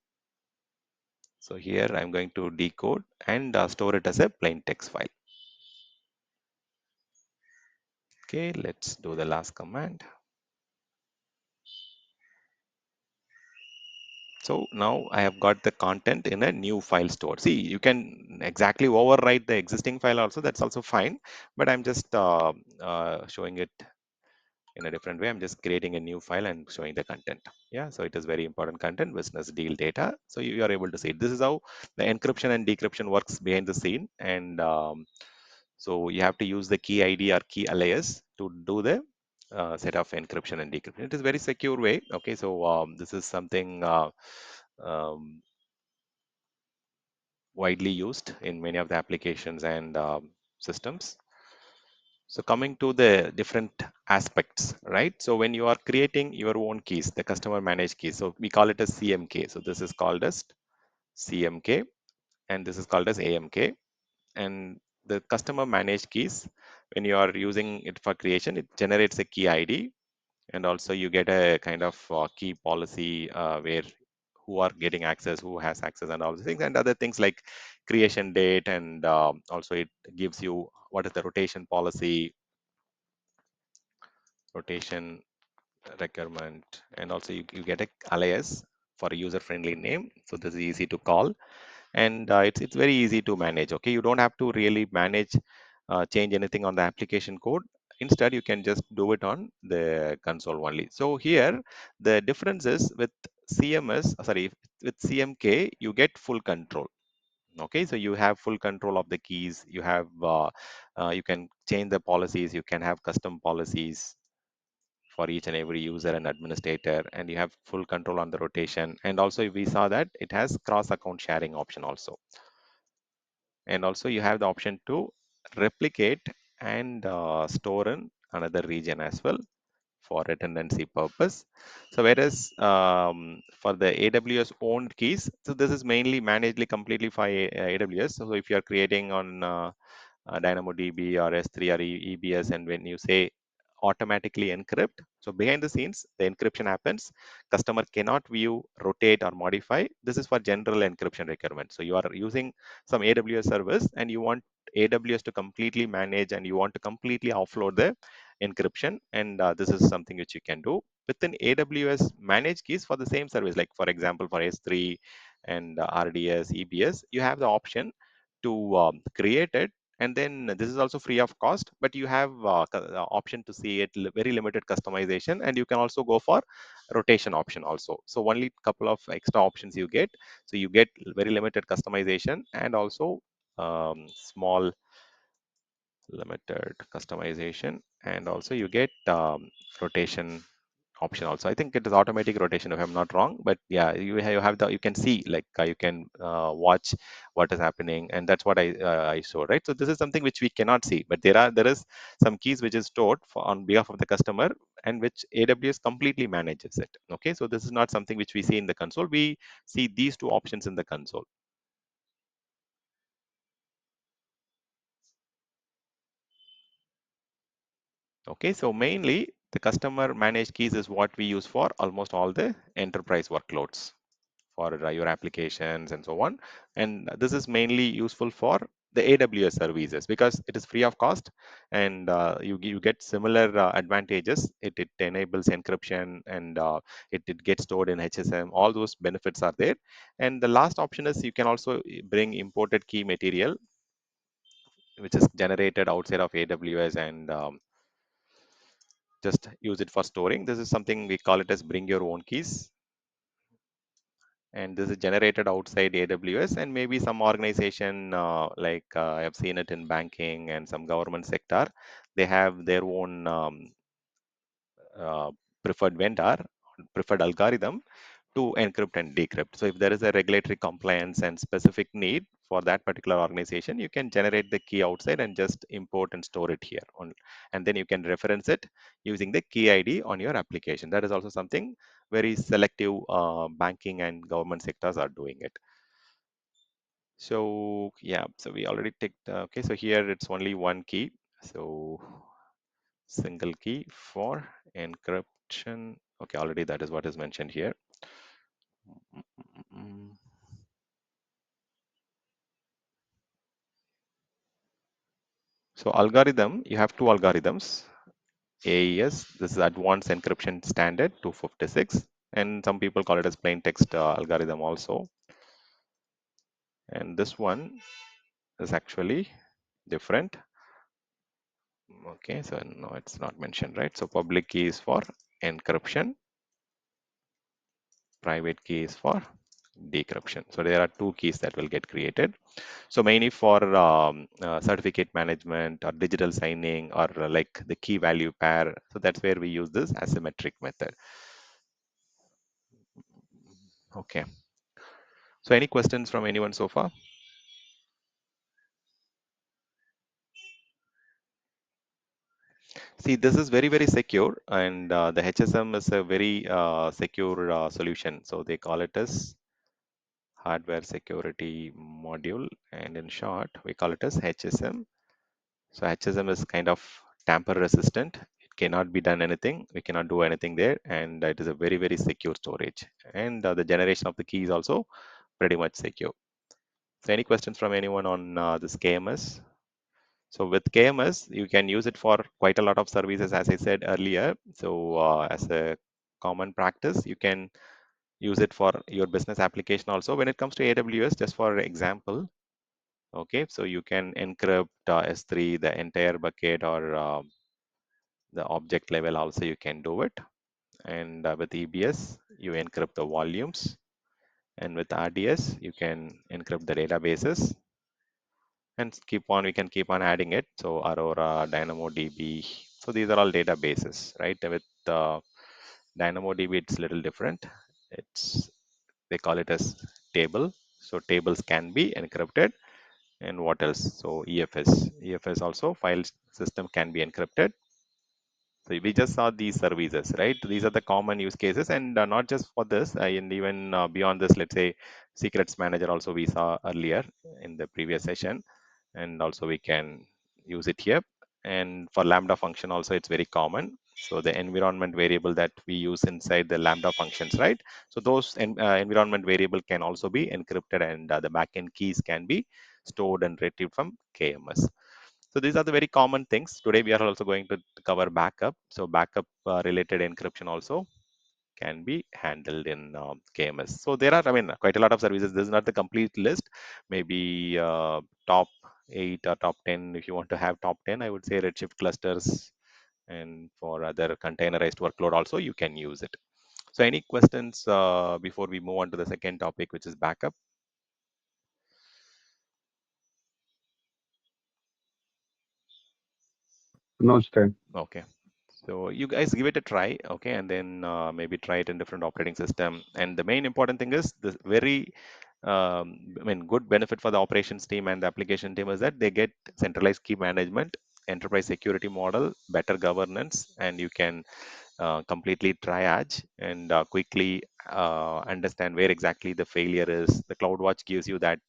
So here I'm going to decode and store it as a plain text file. Okay, let's do the last command. So now I have got the content in a new file store. See, you can exactly overwrite the existing file also. That's also fine. But I'm just showing it in a different way. I'm just creating a new file and showing the content. Yeah, so it is very important content, business deal data. So you are able to see it. This is how the encryption and decryption works behind the scene. And so you have to use the key ID or key alias to do the set of encryption and decryption. It is very secure way. Okay, so this is something um, widely used in many of the applications and systems. So coming to the different aspects, right? So when you are creating your own keys, the customer managed keys, so we call it as CMK. So this is called as CMK, and this is called as AMK. And the customer managed keys, when you are using it for creation, it generates a key ID, and also you get a kind of key policy where who are getting access, who has access, and all these things, and other things like creation date, and also it gives you what is the rotation policy, rotation requirement, and also you get a alias for a user friendly name. So this is easy to call, and it's very easy to manage. Okay, you don't have to really manage change anything on the application code. Instead, you can just do it on the console only. So here the difference is with CMS, sorry, with CMK you get full control. Okay, so you have full control of the keys. You have you can change the policies, you can have custom policies for each and every user and administrator, and you have full control on the rotation. And also we saw that it has cross account sharing option also. And also you have the option to replicate and store in another region as well for redundancy purpose. So whereas for the AWS owned keys, so this is mainly managed completely for AWS. So if you are creating on DynamoDB or S3 or EBS, and when you say automatically encrypt, so behind the scenes, the encryption happens. Customer cannot view, rotate, or modify. This is for general encryption requirement. So you are using some AWS service and you want AWS to completely manage and you want to completely offload the encryption. And this is something which you can do within AWS managed keys for the same service. Like for example, for S3 and RDS, EBS, you have the option to create it And then this is also free of cost, but you have option to see it very limited customization, and you can also go for rotation option also. So only couple of extra options you get. So you get very limited customization, and also small limited customization, and also you get rotation option also. I think it is automatic rotation if I'm not wrong, but yeah, you have the, you can see like you can watch what is happening, and that's what I showed, right? So this is something which we cannot see, but there is some keys which is stored for, on behalf of the customer, and which AWS completely manages it. Okay, so this is not something which we see in the console. We see these two options in the console. Okay, so mainly the customer managed keys is what we use for almost all the enterprise workloads for your applications and so on. And this is mainly useful for the AWS services because it is free of cost, and you get similar advantages. It enables encryption, and it gets stored in HSM. All those benefits are there. And the last option is you can also bring imported key material, which is generated outside of AWS, and just use it for storing. This is something we call it as bring your own keys. And this is generated outside AWS, and maybe some organization I have seen it in banking and some government sector, they have their own uh, preferred vendor, preferred algorithm to encrypt and decrypt. So if there is a regulatory compliance and specific need for that particular organization, you can generate the key outside and just import and store it here on, and then you can reference it using the key ID on your application. That is also something very selective banking and government sectors are doing it. So yeah, so we already ticked. Okay, so here it's only one key. So single key for encryption. Okay, already that is what is mentioned here. Mm. So algorithm, you have two algorithms. AES, this is Advanced Encryption Standard 256, and some people call it as plain text algorithm also. And this one is actually different. Okay, so no, it's not mentioned, right? So public key is for encryption, private key is for decryption. So there are two keys that will get created. So mainly for certificate management or digital signing, or like the key value pair. So that's where we use this asymmetric method. Okay. So any questions from anyone so far? See, this is very, very secure, and the HSM is a very secure solution. So they call it as hardware security module, and in short, we call it as HSM. So HSM is kind of tamper resistant. It cannot be done anything. We cannot do anything there, and it is a very, very secure storage. And the generation of the key is also pretty much secure. So any questions from anyone on this KMS? So with KMS, you can use it for quite a lot of services, as I said earlier. So as a common practice, you can use it for your business application also. When it comes to AWS, just for example, okay, so you can encrypt S3, the entire bucket, or the object level also you can do it. And with EBS, you encrypt the volumes. And with RDS, you can encrypt the databases, and we can keep on adding it. So Aurora, DynamoDB, so these are all databases, right? With DynamoDB, it's a little different. It's, they call it as table, so tables can be encrypted. And what else? So EFS also, file system can be encrypted. So we just saw these services, right? These are the common use cases, and not just for this, and even beyond this, let's say secrets manager also we saw earlier in the previous session, and also we can use it here. And for Lambda function also, it's very common. So the environment variable that we use inside the Lambda functions, right? So those environment variable can also be encrypted, and the backend keys can be stored and retrieved from KMS. So these are the very common things. Today we are also going to cover backup. So backup related encryption also can be handled in KMS. So there are, I mean, quite a lot of services. This is not the complete list. Maybe top 8 or top 10. If you want to have top 10, I would say Redshift clusters, and for other containerized workload also you can use it. So any questions before we move on to the second topic, which is backup? No, Stan. Okay. So you guys give it a try, okay, and then maybe try it in different operating system. And the main important thing is the very, I mean, good benefit for the operations team and the application team is that they get centralized key management, enterprise security model, better governance, and you can completely triage and quickly understand where exactly the failure is. The CloudWatch gives you that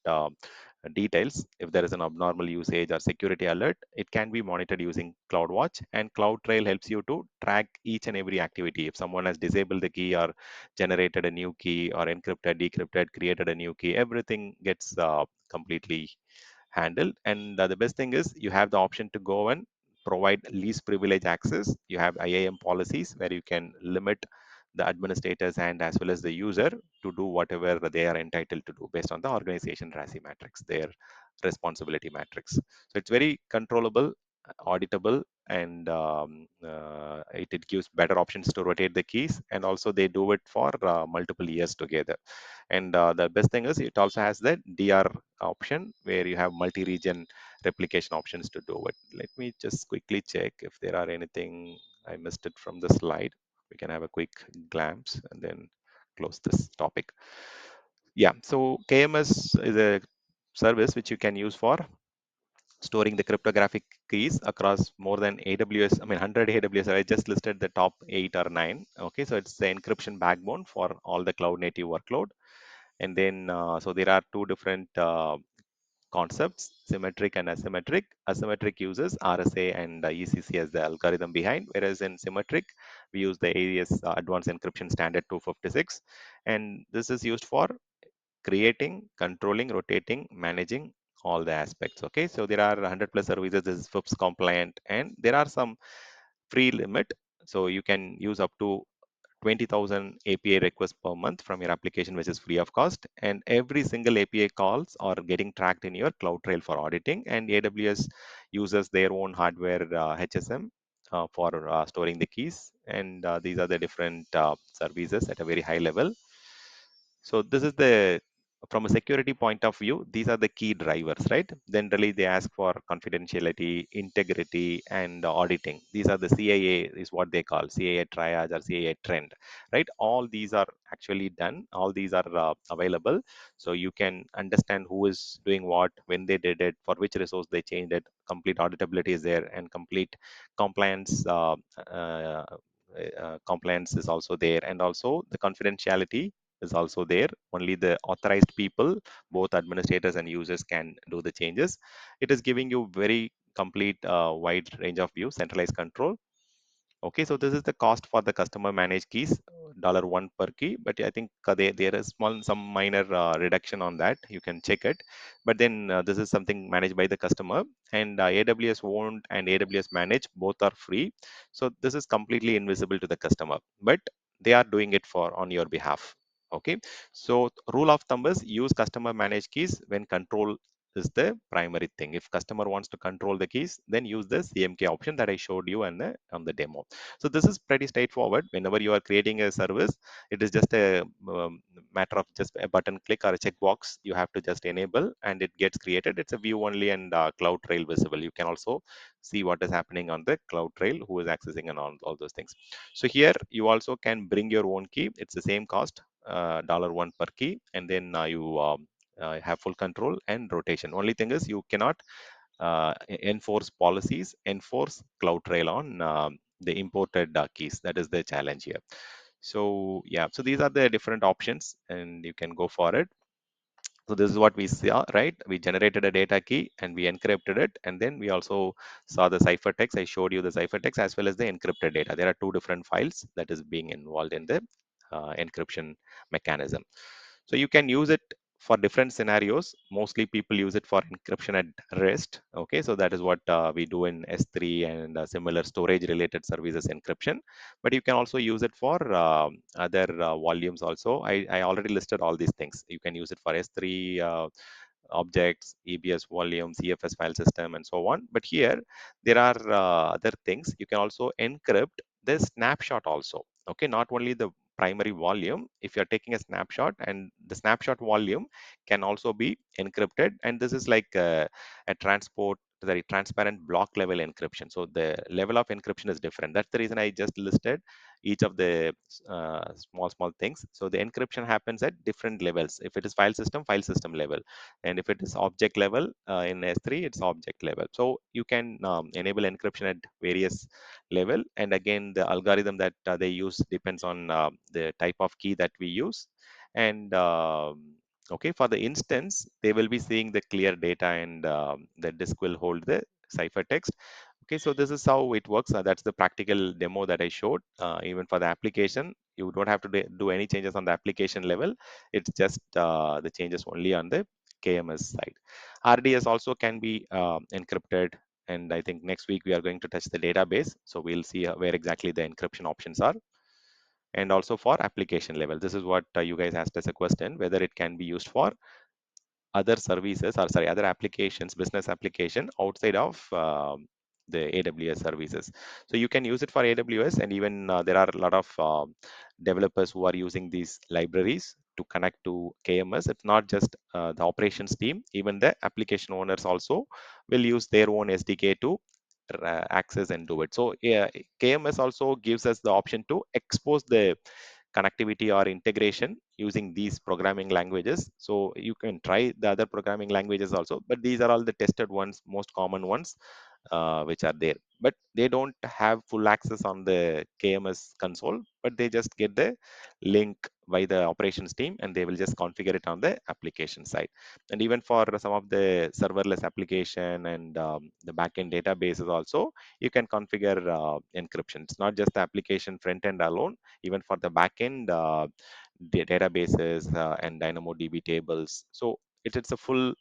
details. If there is an abnormal usage or security alert, it can be monitored using CloudWatch, and CloudTrail helps you to track each and every activity. If someone has disabled the key or generated a new key or encrypted, decrypted, created a new key, everything gets completely handled. And the best thing is you have the option to go and provide least privilege access. You have IAM policies where you can limit the administrators and as well as the user to do whatever they are entitled to do based on the organization RASI matrix, their responsibility matrix. So it's very controllable, auditable, and it gives better options to rotate the keys. And also they do it for multiple years together. And the best thing is it also has the DR option where you have multi-region replication options to do it. Let me just quickly check if there are anything I missed it from the slide. We can have a quick glance and then close this topic. Yeah, so KMS is a service which you can use for storing the cryptographic keys across more than AWS, I mean 100 AWS. I just listed the top 8 or 9. Okay, so it's the encryption backbone for all the cloud native workload. And then, so there are two different concepts, symmetric and asymmetric. Asymmetric uses RSA and ECC as the algorithm behind, whereas in symmetric, we use the AES Advanced Encryption Standard 256. And this is used for creating, controlling, rotating, managing all the aspects. Okay, so there are 100 plus services. This is FIPS compliant, and there are some free limit. So you can use up to 20,000 API requests per month from your application, which is free of cost. And every single API calls are getting tracked in your CloudTrail for auditing. And AWS uses their own hardware HSM for storing the keys. And these are the different services at a very high level. So this is the, from a security point of view, these are the key drivers, right? Generally, they ask for confidentiality, integrity, and auditing. These are the CAA is what they call CAA triage or CAA trend, right? All these are actually done. All these are available. So you can understand who is doing what, when they did it, for which resource they changed it. Complete auditability is there, and complete compliance. Compliance is also there, and also the confidentiality is also there. Only the authorized people, both administrators and users, can do the changes. It is giving you very complete wide range of view, centralized control. Okay, so this is the cost for the customer managed keys, $1 per key. But I think there is some minor reduction on that. You can check it. But then this is something managed by the customer, and AWS owned and AWS managed both are free. So this is completely invisible to the customer, but they are doing it for on your behalf. Okay, so rule of thumb is use customer managed keys when control is the primary thing. If customer wants to control the keys, then use the CMK option that I showed you on the demo. So this is pretty straightforward. Whenever you are creating a service, it is just a matter of just a button click or a checkbox. You have to just enable and it gets created. It's a view only and CloudTrail visible. You can also see what is happening on the CloudTrail, who is accessing and all those things. So here you also can bring your own key. It's the same cost, $1 per key, and then you have full control and rotation. Only thing is you cannot enforce policies, enforce CloudTrail on the imported keys. That is the challenge here. So yeah, so these are the different options, and you can go for it. So this is what we saw, right? We generated a data key and we encrypted it, and then we also saw the ciphertext. I showed you the ciphertext as well as the encrypted data. There are two different files that is being involved in the encryption mechanism. So you can use it for different scenarios. Mostly people use it for encryption at rest. Okay, so that is what we do in S3 and similar storage related services encryption. But you can also use it for other volumes also. I already listed all these things. You can use it for S3 objects, EBS volume, CFS file system, and so on. But here there are other things. You can also encrypt the snapshot also. Okay, not only the primary volume. If you're taking a snapshot, and the snapshot volume can also be encrypted, and this is like a transport sorry transparent block level encryption. So the level of encryption is different. That's the reason I just listed each of the small things. So the encryption happens at different levels. If it is file system level, and if it is object level in S3, it's object level. So you can enable encryption at various level, and again the algorithm that they use depends on the type of key that we use. And okay, for the instance, they will be seeing the clear data, and the disk will hold the ciphertext. Okay, so this is how it works. That's the practical demo that I showed. Even for the application, you don't have to do any changes on the application level. It's just the changes only on the KMS side. RDS also can be encrypted, and I think next week we are going to touch the database. So we'll see where exactly the encryption options are. And also for application level, this is what you guys asked as a question, whether it can be used for other services, or sorry, other applications, business application outside of the AWS services. So you can use it for AWS, and even there are a lot of developers who are using these libraries to connect to KMS. It's not just the operations team, even the application owners also will use their own SDK to access and do it. So yeah, KMS also gives us the option to expose the connectivity or integration using these programming languages. So you can try the other programming languages also, but these are all the tested ones, most common ones which are there. But they don't have full access on the KMS console, but they just get the link by the operations team, and they will just configure it on the application side. And even for some of the serverless application and the backend databases also, you can configure encryption. It's not just the application front end alone, even for the backend databases and DynamoDB tables. So it's a full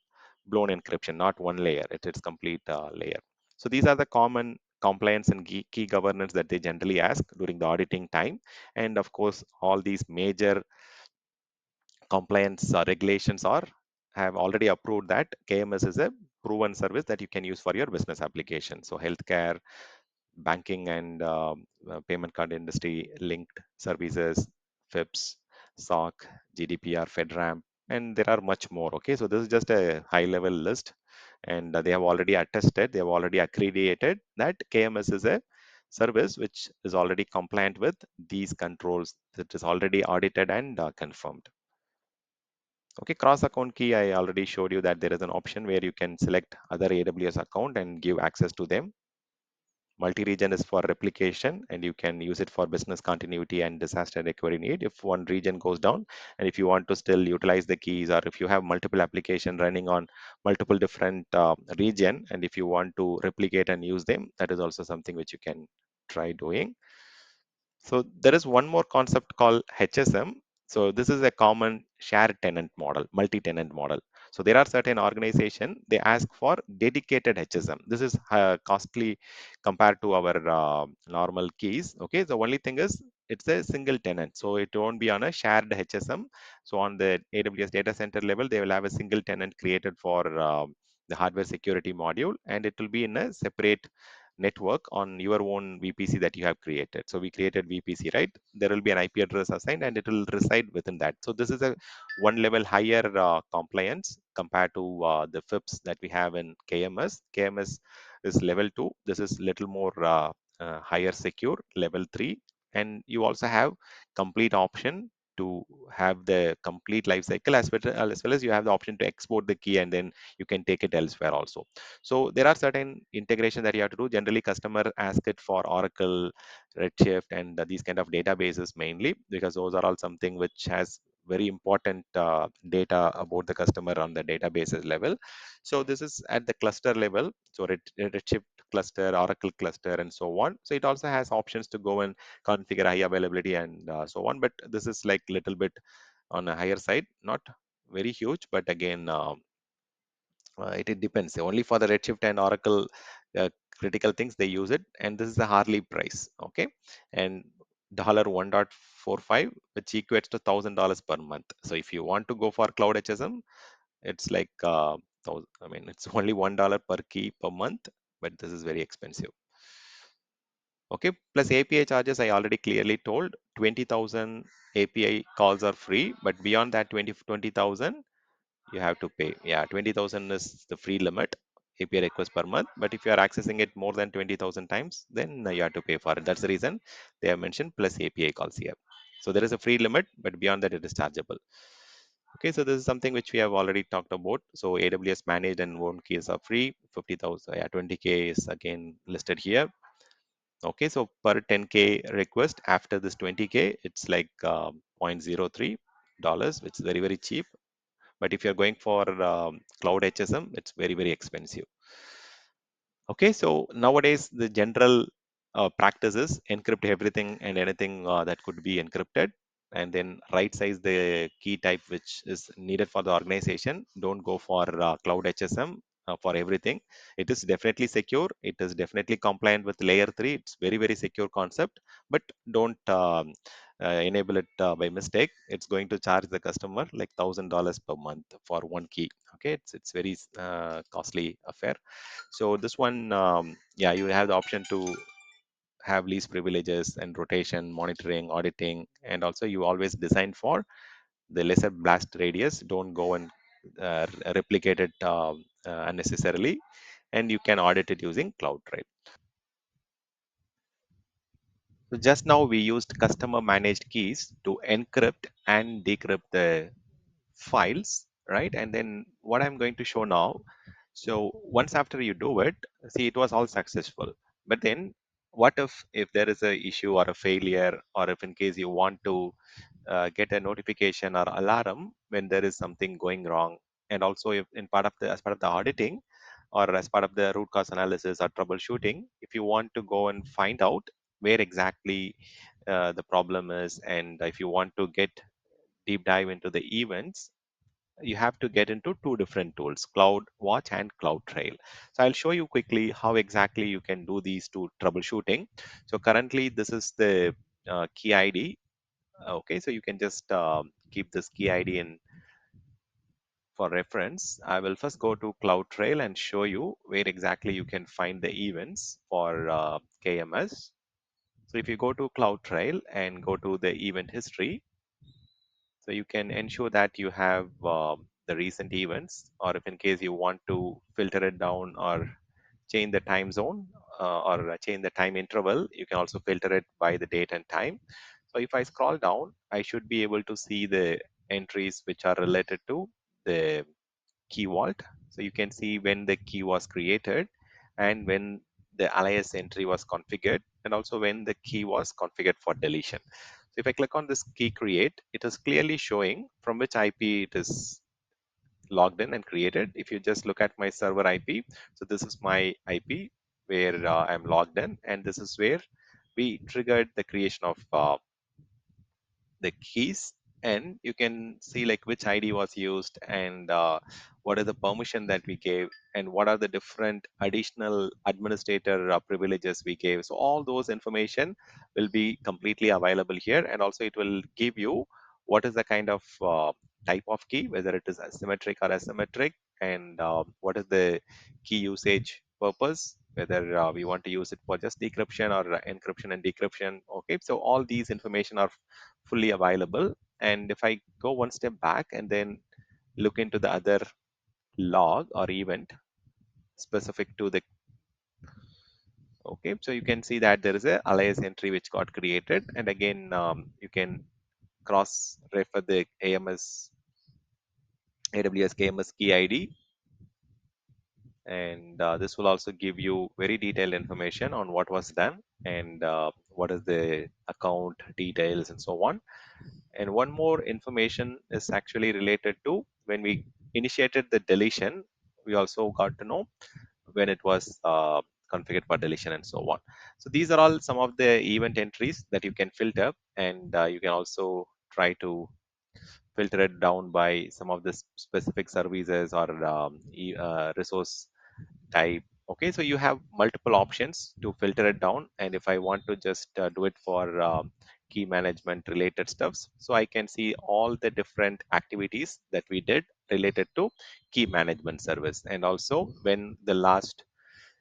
blown encryption, not one layer. It's complete layer. So these are the common compliance and key governance that they generally ask during the auditing time. And of course, all these major compliance regulations are have already approved that KMS is a proven service that you can use for your business application. So healthcare, banking, and payment card industry linked services, FIPS, SOC, GDPR, FedRAMP, and there are much more. Okay, so this is just a high level list, and they have already attested, they have already accredited that KMS is a service which is already compliant with these controls, that is already audited and confirmed. Okay, cross account key, I already showed you that there is an option where you can select other AWS account and give access to them. Multi-region is for replication, and you can use it for business continuity and disaster recovery need. If one region goes down, and if you want to still utilize the keys, or if you have multiple application running on multiple different region, and if you want to replicate and use them, that is also something which you can try doing. So there is one more concept called HSM. So this is a common shared tenant model, multi-tenant model. So there are certain organization, they ask for dedicated HSM. This is costly compared to our normal keys. Okay, the only thing is it's a single tenant, so it won't be on a shared HSM. So on the AWS data center level, they will have a single tenant created for the hardware security module, and it will be in a separate network on your own VPC that you have created. So we created VPC, right? There will be an IP address assigned, and it will reside within that. So this is a one level higher compliance compared to the FIPS that we have in KMS. KMS is level 2. This is little more higher secure, level 3. And you also have complete option to have the complete life cycle, as well as you have the option to export the key, and then you can take it elsewhere also. So there are certain integration that you have to do. Generally, customer ask it for Oracle, Redshift, and these kind of databases mainly, because those are all something which has very important data about the customer on the databases level. So this is at the cluster level. So Redshift cluster, Oracle cluster, and so on. So it also has options to go and configure high availability and so on. But this is like little bit on a higher side, not very huge, but again, it depends. Only for the Redshift and Oracle critical things they use it, and this is the Harley price. Okay, and $1.45, which equates to $1,000 per month. So if you want to go for cloud HSM, It's like I mean, it's only $1 per key per month, but this is very expensive. Okay, plus API charges, I already clearly told 20,000 API calls are free, but beyond that 20,000 you have to pay. Yeah, 20,000 is the free limit API request per month, but if you are accessing it more than 20,000 times, then you have to pay for it. That's the reason they have mentioned plus API calls here. So there is a free limit, but beyond that it is chargeable. Okay, so this is something which we have already talked about. So AWS managed and owned keys are free. 50,000, yeah, 20K is again listed here. Okay, so per 10K request after this 20K, it's like $0.03, which is very, very cheap. But if you're going for cloud HSM, it's very, very expensive. Okay, so nowadays the general practice is encrypt everything and anything that could be encrypted, and then right size the key type which is needed for the organization. Don't go for cloud HSM for everything. It is definitely secure. It is definitely compliant with layer 3. It's very, very secure concept, but don't enable it by mistake. It's going to charge the customer like $1,000 per month for one key. Okay, it's very costly affair. So this one, yeah, you have the option to have least privileges and rotation, monitoring, auditing, and also you always design for the lesser blast radius. Don't go and replicate it unnecessarily, and you can audit it using CloudTrail. So just now we used customer managed keys to encrypt and decrypt the files, right? And then what I'm going to show now. So once after you do it, see it was all successful. But then what if there is a issue or a failure, or if in case you want to get a notification or alarm when there is something going wrong, and also if in part of the as part of the auditing or as part of the root cause analysis or troubleshooting, if you want to go and find out where exactly the problem is, and if you want to get deep dive into the events, you have to get into two different tools, CloudWatch and CloudTrail. So I'll show you quickly how exactly you can do these two troubleshooting. So currently this is the key ID. Okay, so you can just keep this key ID in for reference. I will first go to CloudTrail and show you where exactly you can find the events for KMS. So if you go to CloudTrail and go to the event history, so you can ensure that you have the recent events, or if in case you want to filter it down or change the time zone or change the time interval, you can also filter it by the date and time. So if I scroll down, I should be able to see the entries which are related to the key vault. So you can see when the key was created and when the alias entry was configured, and also when the key was configured for deletion. So if I click on this key create, it is clearly showing from which IP it is logged in and created. If you just look at my server IP, so this is my IP where I'm logged in, and this is where we triggered the creation of the keys, and you can see like which ID was used, and what is the permission that we gave, and what are the different additional administrator privileges we gave. So all those information will be completely available here, and also it will give you what is the kind of type of key, whether it is asymmetric or asymmetric, and what is the key usage purpose, whether we want to use it for just decryption or encryption and decryption. Okay, so all these information are fully available. And if I go one step back and then look into the other log or event specific to the, okay, so you can see that there is a alias entry which got created, and again you can cross refer the AMS AWS KMS key ID, and this will also give you very detailed information on what was done, and what is the account details and so on. And one more information is actually related to when we initiated the deletion, we also got to know when it was configured for deletion and so on. So these are all some of the event entries that you can filter, and you can also try to filter it down by some of the specific services or resource type. Okay, so you have multiple options to filter it down, and if I want to just do it for key management related stuffs, so I can see all the different activities that we did related to key management service, and also when the last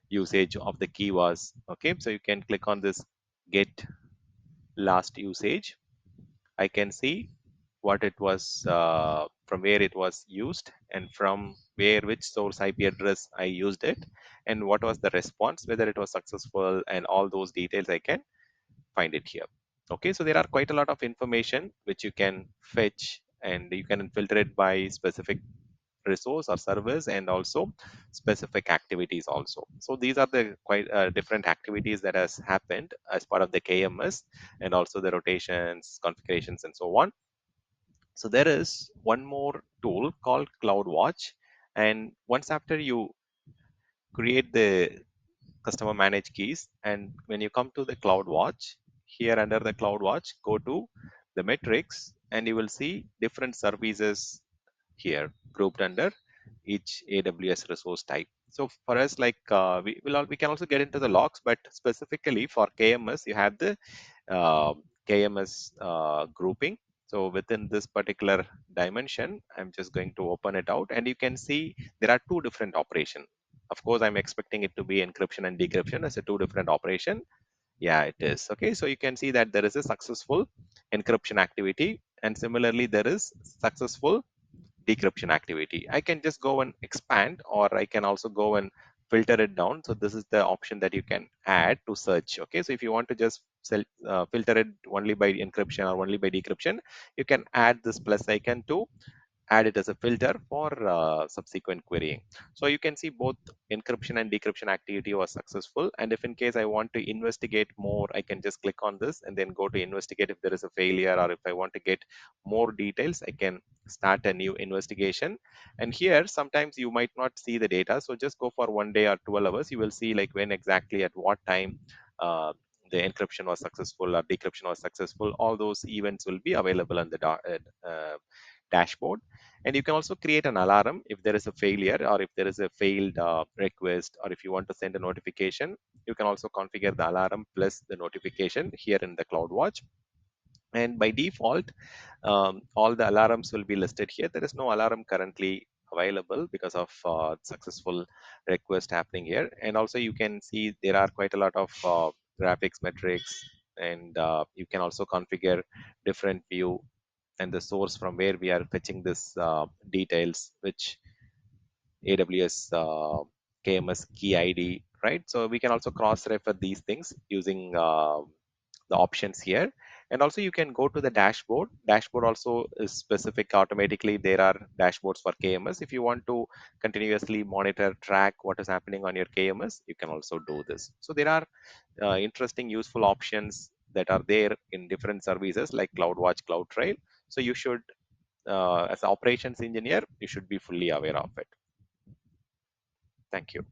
usage of the key was. Okay, so you can click on this get last usage. I can see what it was, from where it was used, and from where, which source IP address I used it, and what was the response, whether it was successful, and all those details I can find it here. Okay, so there are quite a lot of information which you can fetch, and you can filter it by specific resource or service, and also specific activities also. So these are the quite different activities that has happened as part of the KMS, and also the rotations, configurations, and so on. So there is one more tool called CloudWatch, and once after you create the customer managed keys, and when you come to the CloudWatch, here under the CloudWatch, go to the metrics, and you will see different services here grouped under each AWS resource type. So for us, like we can also get into the logs, but specifically for KMS, you have the uh, KMS grouping. So within this particular dimension, I'm just going to open it out, and you can see there are two different operations. Of course, I'm expecting it to be encryption and decryption as a two different operation. Yeah, it is. Okay, so you can see that there is a successful encryption activity, and similarly, there is successful decryption activity. I can just go and expand, or I can also go and filter it down. So this is the option that you can add to search. Okay, so if you want to just filter it only by encryption or only by decryption, you can add this plus icon to add it as a filter for subsequent querying. So you can see both encryption and decryption activity was successful. And if in case I want to investigate more, I can just click on this and then go to investigate if there is a failure, or if I want to get more details, I can start a new investigation. And here, sometimes you might not see the data. So just go for 1 day or 12 hours. You will see like when exactly at what time the encryption was successful or decryption was successful. All those events will be available on the dashboard. And you can also create an alarm if there is a failure, or if there is a failed request, or if you want to send a notification. You can also configure the alarm plus the notification here in the CloudWatch. And by default, all the alarms will be listed here. There is no alarm currently available because of successful request happening here. And also you can see there are quite a lot of graphics metrics, and you can also configure different view and the source from where we are fetching this details, which AWS KMS key ID, right? So we can also cross-refer these things using the options here. And also you can go to the dashboard. Dashboard also is specific automatically. There are dashboards for KMS. If you want to continuously monitor, track what is happening on your KMS, you can also do this. So there are interesting, useful options that are there in different services like CloudWatch, CloudTrail. So you should, as an operations engineer, you should be fully aware of it. Thank you.